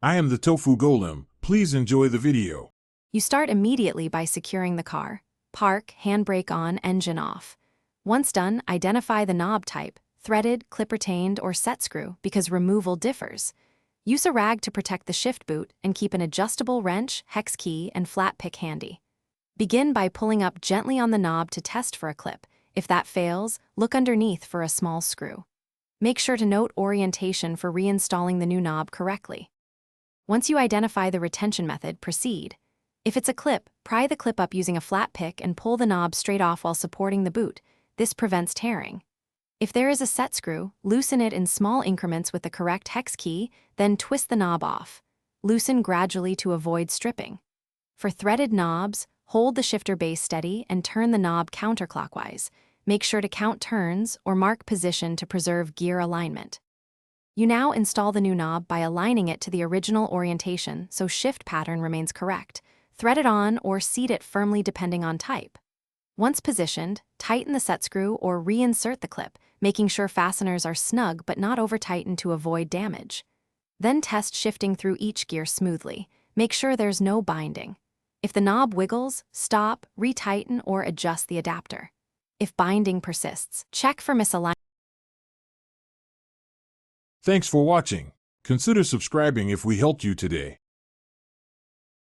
I am the Tofu Golem. Please enjoy the video. You start immediately by securing the car. Park, handbrake on, engine off. Once done, identify the knob type, threaded, clip-retained, or set screw, because removal differs. Use a rag to protect the shift boot and keep an adjustable wrench, hex key, and flat pick handy. Begin by pulling up gently on the knob to test for a clip. If that fails, look underneath for a small screw. Make sure to note orientation for reinstalling the new knob correctly. Once you identify the retention method, proceed. If it's a clip, pry the clip up using a flat pick and pull the knob straight off while supporting the boot. This prevents tearing. If there is a set screw, loosen it in small increments with the correct hex key, then twist the knob off. Loosen gradually to avoid stripping. For threaded knobs, hold the shifter base steady and turn the knob counterclockwise. Make sure to count turns or mark position to preserve gear alignment. You now install the new knob by aligning it to the original orientation so shift pattern remains correct. Thread it on or seat it firmly depending on type. Once positioned, tighten the set screw or reinsert the clip, making sure fasteners are snug but not over-tightened to avoid damage. Then test shifting through each gear smoothly. Make sure there's no binding. If the knob wiggles, stop, retighten, or adjust the adapter. If binding persists, check for misalignment. Thanks for watching. Consider subscribing if we helped you today.